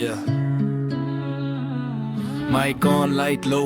Yeah. Mic on light लो,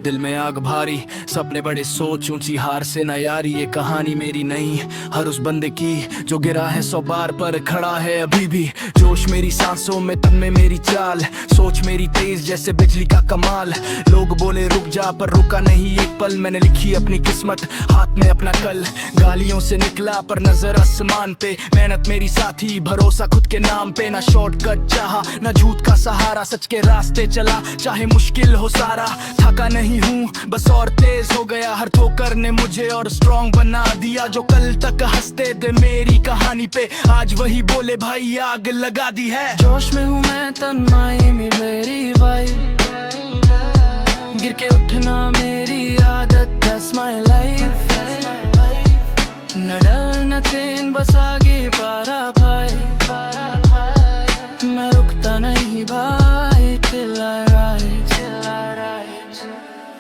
दिल में आग भारी, सपने बड़े सोच ऊंची हार से न यारी। ये कहानी मेरी नहीं, हर उस बंदे की जो गिरा है 100 बार पर खड़ा है अभी भी। जोश मेरी सांसों में, तन में मेरी चाल, सोच मेरी तेज जैसे बिजली का कमाल। लोग बोले रुक जा, पर रुका नहीं एक पल। मैंने लिखी अपनी किस्मत, हाथ में अपना कल। गालियों से निकला पर नजर आसमान पे, मेहनत मेरी साथी, भरोसा खुद के नाम पे। ना शॉर्टकट चाहा, ना झूठ का सहारा, सच के रास्ते चला चाहे मुश्किल हो सारा। थका नहीं हूँ, बस और तेज हो गया। हर ठोकर ने मुझे और स्ट्रॉन्ग बना दिया। जो कल तक हंसते थे मेरी कहानी पे, आज वही बोले भाई आग लगा दी है। जोश में हूँ मैं, तन्हाई में मेरी वाइब, गिर के उठना मेरी आदत, that's my life। न डर न चैन, बस आगे पारा भाई। मैं रुकता नहीं भाई, till I rise।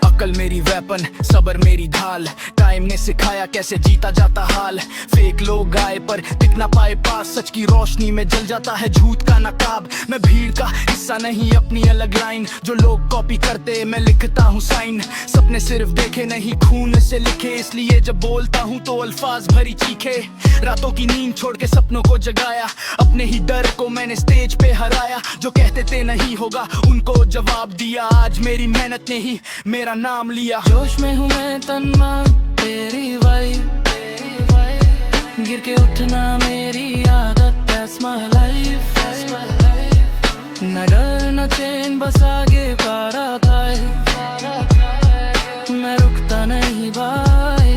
अकल मेरी वेपन, सबर मेरी ढाल, टाइम ने सिखाया कैसे जीता जाता हाल। फेक लोग आए पर टिक ना पाए पास, सच की रोशनी में जल जाता है झूठ का नकाब। मैं भीड़ का हिस्सा नहीं, अपनी अलग लाइन। जो लोग कॉपी करते मैं लिखता हूँ साइन। सपने सिर्फ देखे नहीं, खून से लिखे, इसलिए जब बोलता हूँ तो अल्फाज भरी चीखे। रातों की नींद छोड़ के सपनों को जगाया, अपने ही डर को मैंने स्टेज पे हराया। जो कहते थे नहीं होगा, उनको जवाब दिया। आज मेरी मेहनत ने ही मेरा नाम लिया। जोश में हूँ मैं, तन्हा तेरी वाइब, गिर के उठना मेरी आदत, that's my life। न डर न चैन, बस आगे पारा था। मैं रुकता नहीं भाई,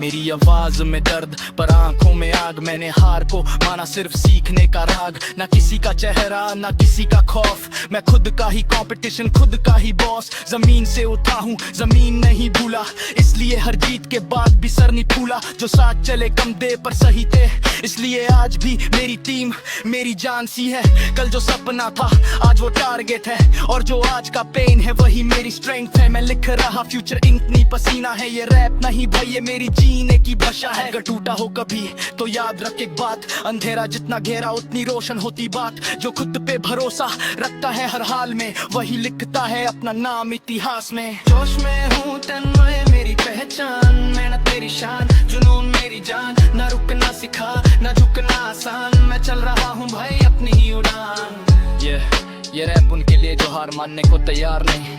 मेरी आवाज में दर्द पर आंखों में आग। मैंने हार को माना सिर्फ सीखने का राग। ना किसी का चेहरा, ना किसी का खौफ, मैं खुद का ही कंपटीशन, खुद का ही बॉस। जमीन से उठा हूँ, जमीन नहीं भूला, इसलिए हर जीत के बाद भी सर नहीं फूला। जो साथ चले कम दे पर सही थे, इसलिए आज भी मेरी टीम मेरी जान सी है। कल जो सपना था आज वो टारगेट है, और जो आज का पेन है वही मेरी स्ट्रेंथ है। मैं लिख रहा फ्यूचर, इंक नहीं पसीना है। ये रैप नहीं भाई, ये मेरी जीने की भाषा है। अगर टूटा हो कभी तो याद रख एक बात, अंधेरा जितना गहरा उतनी रोशन होती बात। जो खुद पे भरोसा रखता है हर हाल में, वही लिखता है अपना नाम इतिहास में। जोश में हूँ, तन्हाई मेरी पहचान, मेहनत मेरी शान, जुनून मेरी जान। ना रुकना सिखा, ना झुकना आसान, मैं चल रहा हूँ भाई अपनी ही उड़ान। ये रैप उनके लिए जो हार मानने को तैयार नहीं,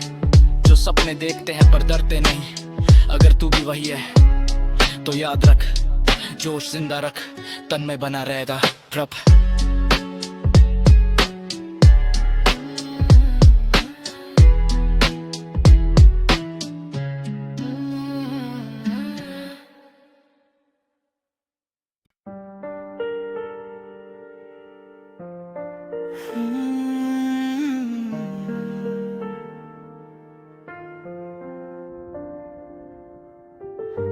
जो सपने देखते हैं पर डरते नहीं। अगर तू भी वही है तो याद रख, जोश जिंदा रख, तन में बना रहेगा प्रभ।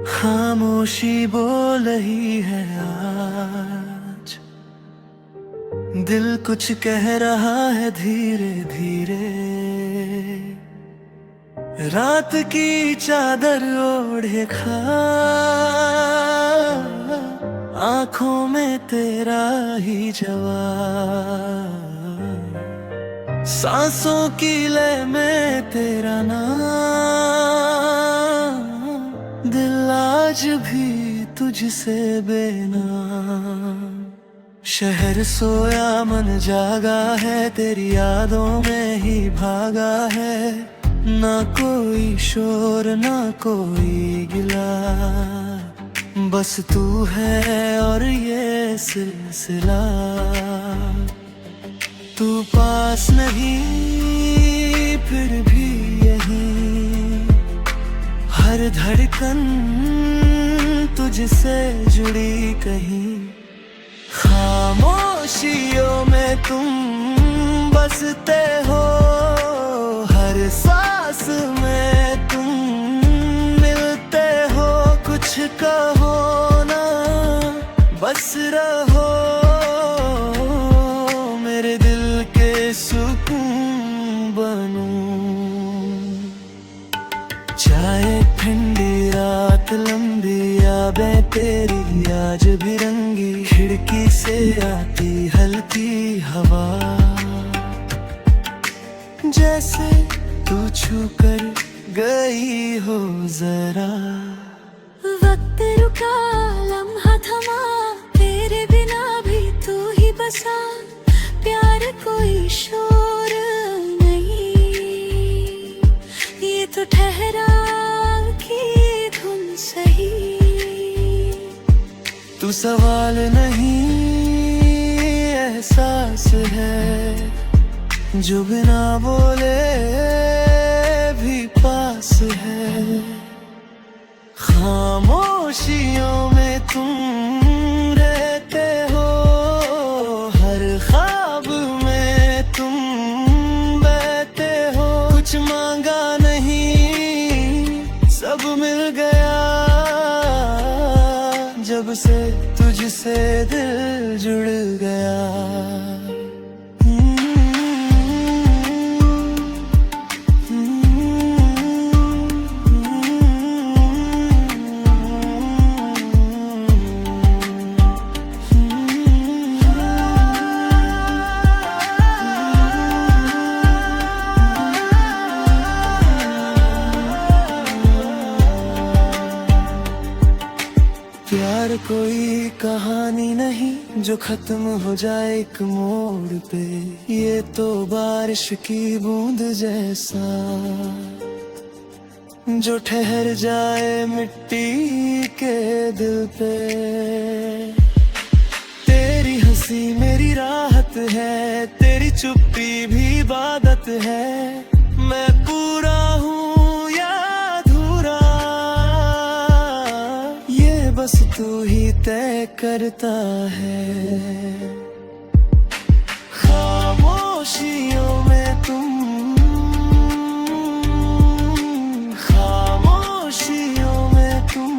खामोशी बोल रही है आज, दिल कुछ कह रहा है धीरे धीरे। रात की चादर ओढ़े खा, आंखों में तेरा ही जवाब। सांसों की लय में तेरा नाम, दिल आज भी तुझसे बेनाम। शहर सोया मन जागा है, तेरी यादों में ही भागा है। ना कोई शोर, ना कोई गिला, बस तू है और ये सिलसिला। तू पास नहीं फिर भी यहीं, हर धड़कन तुझसे जुड़ी कहीं। खामोशियों में तुम बसते हो, हर सांस में तुम मिलते हो। कुछ कहो ना, बस रहो, मेरे दिल के सुकून बनूं। चाहे ठंडी रात लंबी यादें तेरी आज भी रंगी, खिड़की से आती हल्की हवा, जैसे तू छू कर गई हो जरा। वक्त रुका, लम्हा थमा, तेरे बिना भी तू ही बसा। प्यार कोई शोर नहीं, ये तो ठहराव की धुन सही। तू सवाल नहीं एहसास है, जो बिना बोले भी पास है। खामोशियों में तुम रहते हो, हर ख्वाब में तुम बहते हो। कुछ मांगा नहीं, सब मिल गया, जब से तुझसे दिल जुड़ गया। प्यार कोई कहानी नहीं जो खत्म हो जाए एक मोड़ पे, ये तो बारिश की बूंद जैसा जो ठहर जाए मिट्टी के दिल पे। तेरी हंसी मेरी राहत है, तेरी चुप्पी भी इबादत है। मैं पूरा हूँ या अधूरा, ये बस तू ही तय करता है। खामोशियों में तुम, खामोशियों में तुम,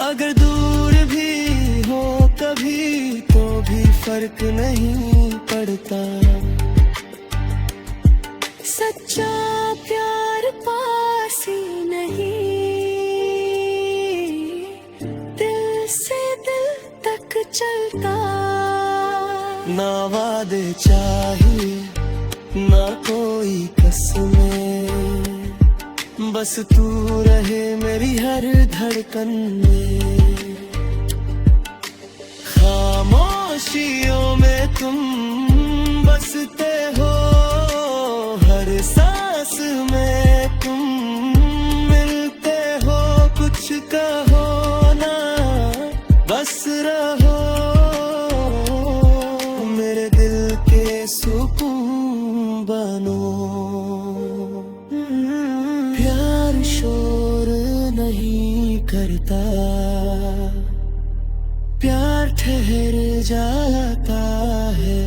अगर दूर भी हो कभी तो भी फर्क नहीं पड़ता। सच्चा प्यार पास ही नहीं, दिल से दिल तक चलता। ना वादे चाहिए ना कोई कसमें, बस तू रहे मेरी हर धड़कन में। खामोशियों में तुम बसते हो, हर सांस में तुम मिलते हो। कुछ कहो ना, बस रहो मेरे दिल के सुकून बनो। प्यार शोर नहीं करता, प्यार ठहर जाता है।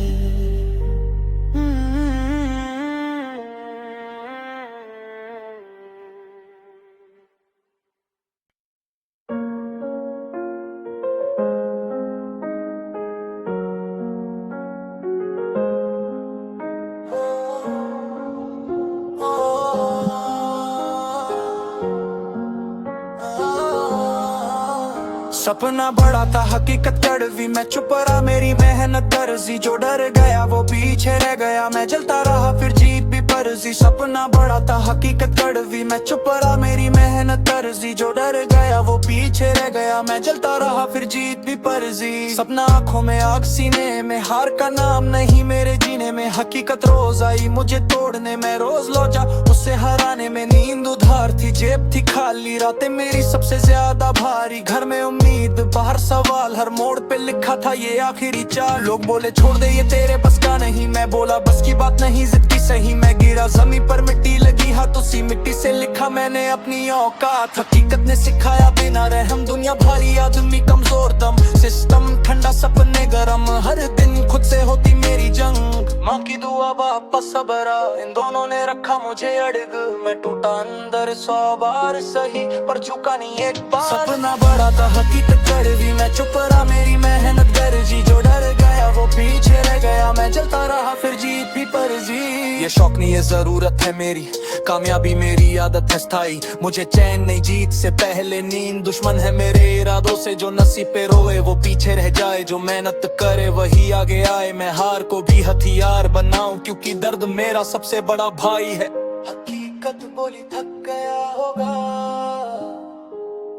सपना बड़ा था हकीकत कड़वी, मैं चुप रहा मेरी मेहनत दर्जी। जो डर गया वो पीछे रह गया, मैं चलता रहा फिर जीत भी फर्जी। सपना बड़ा था हकीकत कड़वी, मैं चुप रहा मेरी मेहनत दर्जी। जो डर गया वो पीछे रह गया, मैं चलता रहा फिर जीत भी फर्जी। सपना आँखों में आग सीने में, हार का नाम नहीं मेरे जीने में। हकीकत रोज आई मुझे तोड़ने में, रोज लौटा उससे हराने में। नींद उधार थी, जेब थी खाली, रातें मेरी सबसे ज्यादा भारी। घर में उम्मीद बाहर सवाल, हर मोड़ पे लिखा था ये आखिरी चाल। लोग बोले छोड़ दे ये तेरे बस का नहीं, मैं बोला बस की बात नहीं जिद की सही। मैं गिरा जमीन पर मिट्टी लगी हाथ, उसी मिट्टी से लिखा मैंने अपनी औकात। हकीकत ने सिखाया बिना रहम, दुनिया भारी आदमी कमजोर दम। सिस्टम ठंडा सपने गरम, हर दिन खुद से होती मेरी जंग। माँ की दुआ बाप का सबरा, इन दोनों ने रखा मुझे अड़ग। मैं टूटा अंदर 100 बार सही, पर झुका नहीं एक बार। सपना बड़ा था हकीकत कड़वी, मैं चुप रहा मेरी मेहनत दर्जी। जो डर गया वो पीछे रह गया, मैं चलता रहा फिर जीत भी फर्जी। ये शौक नहीं ये जरूरत है मेरी, कामयाबी मेरी आदत है स्थाई, मुझे चैन नहीं जीत से पहले नींद। दुश्मन है मेरे इरादों से, जो नसीब पे रोए वो पीछे रह जाए, जो मेहनत करे वही आगे आए। मैं हार को भी हथियार बनाऊं, क्योंकि दर्द मेरा सबसे बड़ा भाई है। हकीकत बोली थक गया होगा,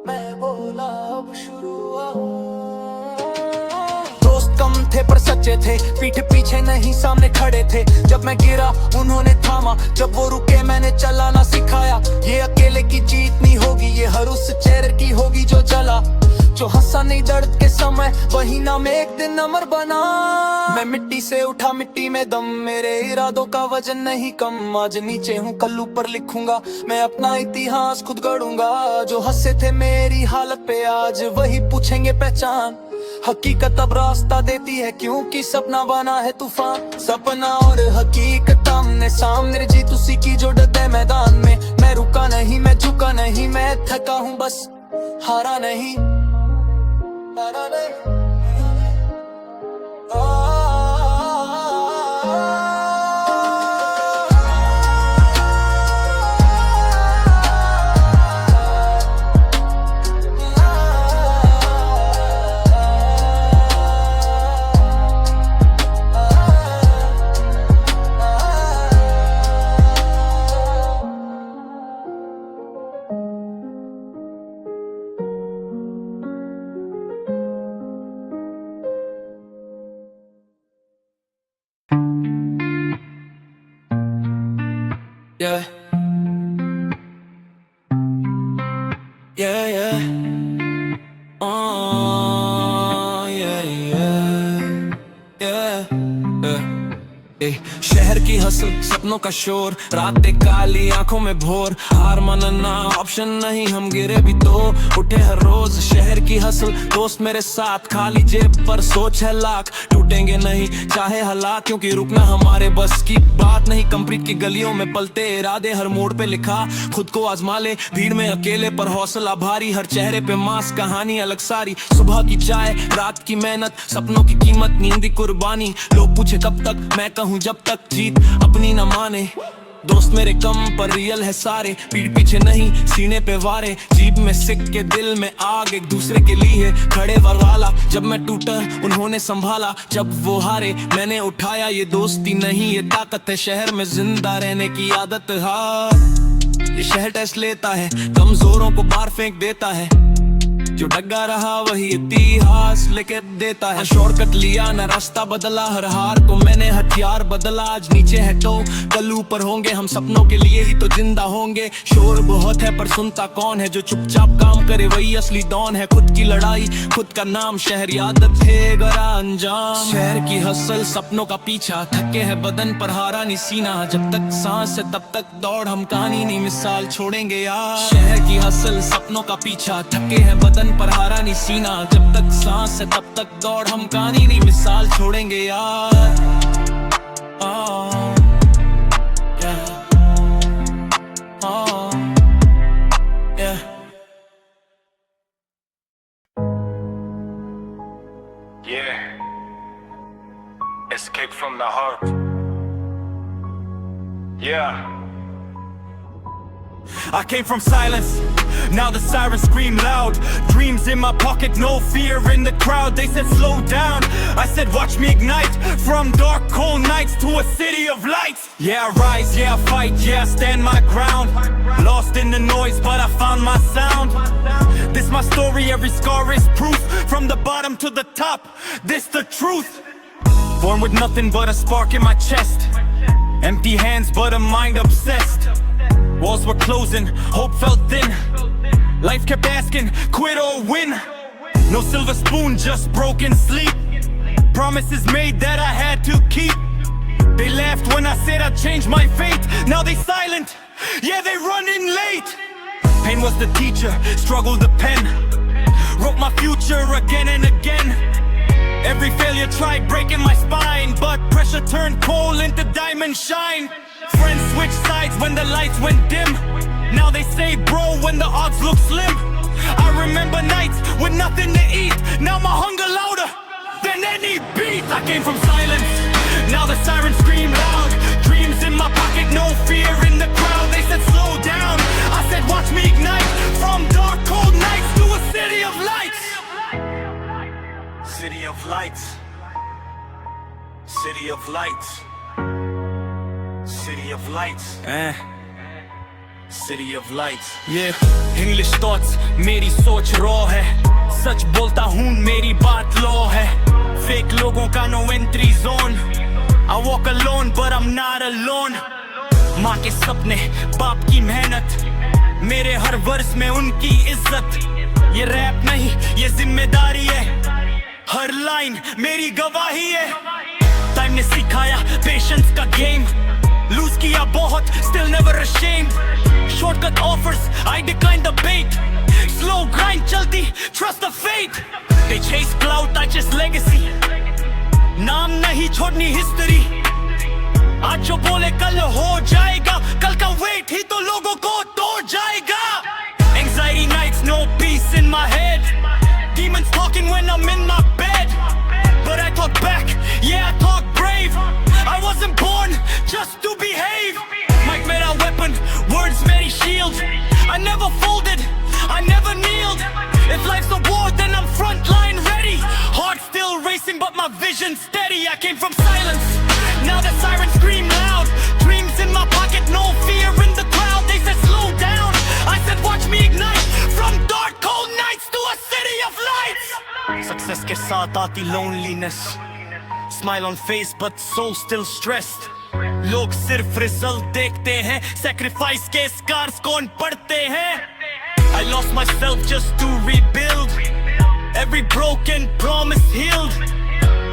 मैं बोला अब शुरू दोस्त कम थे पर सच्चे थे, पीठ पीछे नहीं सामने खड़े थे। जब मैं गिरा उन्होंने थामा, जब वो रुके मैंने चलाना सिखाया। ये अकेले की जीत नहीं होगी, ये हर उस चेहरे की होगी जो जला, जो हंसा नहीं दर्द के समय, वही नाम एक दिन अमर बना। मैं मिट्टी से उठा मिट्टी में दम, मेरे इरादों का वजन नहीं कम। आज नीचे हूँ कल ऊपर लिखूंगा, मैं अपना इतिहास खुद गढ़ूंगा। जो हंसे थे मेरी हालत पे, आज वही पूछेंगे पहचान। हकीकत अब रास्ता देती है, क्योंकि सपना बना है तूफान। सपना और हकीकत आमने सामने, जीत उसी की जो डटे मैदान में। मैं रुका नहीं, मैं झुका नहीं, मैं थका हूँ बस हारा नहीं, हारा नहीं। Yeah. Yeah, yeah. Oh, yeah, yeah. Yeah. शहर की हसल, सपनों का शोर, रातें काली आंखों में भोर। हार मानना ऑप्शन नहीं, हम गिरे भी तो उठे हर रोज। शहर की हसल, दोस्त मेरे साथ, खाली जेब पर सोच है लाख। टूटेंगे नहीं चाहे हालात, क्योंकि रुकना हमारे बस की बात नहीं। कंक्रीट की गलियों में पलते इरादे, हर मोड़ पे लिखा खुद को आजमा ले। भीड़ में अकेले पर हौसला भारी, हर चेहरे पे मास्क, कहानी अलग सारी। सुबह की चाय, रात की मेहनत, सपनों की कीमत, नींद की कुर्बानी। लोग पूछे कब तक, मैं कहूँ जब तक जीत अपनी न माने। दोस्त मेरे कम पर रियल है सारे, पीठ पीछे नहीं सीने पे वारे। जीप में सिक के दिल में आग, एक दूसरे के लिए खड़े वाला। जब मैं टूटा उन्होंने संभाला, जब वो हारे मैंने उठाया। ये दोस्ती नहीं ये ताकत है, शहर में जिंदा रहने की आदत है। ये शहर टेस्ट लेता है, कमजोरों को बाहर फेंक देता है। जो डगा रहा वही इतिहास लेके देता है। शॉर्टकट लिया ना रास्ता बदला, हर हार को मैंने हथियार बदला। आज नीचे है तो कल ऊपर होंगे, हम सपनों के लिए ही तो जिंदा होंगे। शोर बहुत है पर सुनता कौन है, जो चुपचाप काम करे वही असली डॉन है। खुद की लड़ाई खुद का नाम, शहर आदत है गरा अंजाम। शहर की हसल, सपनों का पीछा, थके है बदन पर हारा नहीं सीना। जब तक सांस है तब तक दौड़, हम कहानी नहीं मिसाल छोड़ेंगे यार। शहर की हसल, सपनों का पीछा, थके है बदन पर हारा नहीं सीना। जब तक सांस है तब तक दौड़, हम कहानी नहीं मिसाल छोड़ेंगे यार। Yeah, escape from the heart. Yeah, I came from silence, now the sirens scream loud. Dreams in my pocket, no fear in the crowd. They said slow down, I said watch me ignite. From dark cold nights to a city of lights. Yeah, I rise, yeah, I fight, yeah, I stand my ground. Lost in the noise, but I found my sound. This my story, every scar is proof. From the bottom to the top, this the truth. Born with nothing but a spark in my chest. Empty hands but a mind obsessed. Walls were closing, hope felt thin. Life kept asking, quit or win. No silver spoon, just broken sleep. Promises made that I had to keep. They laughed when I said I'd change my fate. Now they silent, yeah, they running late. Pain was the teacher, struggle the pen. Wrote my future again and again. Every failure tried breaking my spine, but pressure turned coal into diamond shine. Friends switched sides when the lights went dim. Now they say bro when the odds look slim. I remember nights with nothing to eat. Now my hunger louder than any beat. I came from silence, now the sirens scream loud. Dreams in in my pocket, no fear in the crowd. They said slow down, I said watch me ignite. From dark cold nights to a city of lights. City of lights. City of lights. City of lights. City of lights. Yeah, English thoughts, मेरी सोच raw है. सच बोलता हूँ मेरी बात law है. Fake लोगों का no entry zone. I walk alone but I'm not alone. माँ के सपने, बाप की मेहनत, मेरे हर वर्ष में उनकी इज्जत. ये रैप नहीं, ये जिम्मेदारी है. हर लाइन मेरी गवाही है. टाइम ने सिखाया पेशेंस का गेम. लूज किया बहुत, still never ashamed. Shortcut offers, I decline the bait. Slow grind चलती, trust the fate. They chase clout, I chase legacy. नाम नहीं छोड़नी history. आज जो बोले कल हो जाएगा, कल का weight ही तो लोगों को तोड़ जाएगा. Anxiety nights, no peace in my head. Demons talking when I'm in my bed. But I talk back, yeah I talk brave. I wasn't born just to behave. Mic mera weapon, words meri shield. I never folded, I never kneeled. If life's a war then I'm frontline ready. Heart still racing but my vision steady. I came from silence, now the sirens scream loud. Dreams in my pocket, no fear in the crowd. They said slow down, I said watch me ignite. From dark cold nights to a city of lights. Success के साथ आती loneliness. Smile on face but soul still stressed. लोग सिर्फ result देखते हैं, sacrifice के scars कौन पढ़ते हैं. I lost myself just to rebuild. Every broken promise healed.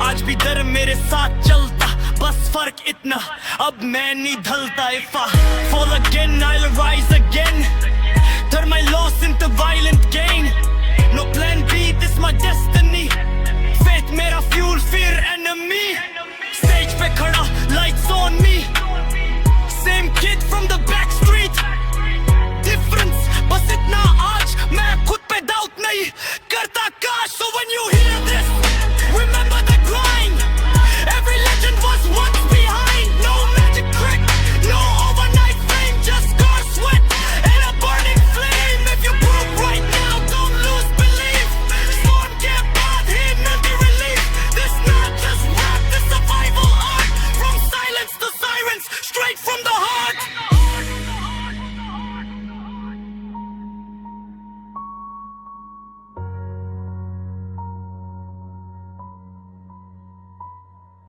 आज भी डर मेरे साथ चलता, बस फर्क इतना अब मैं नहीं ढलता. If I fall again I'll rise again.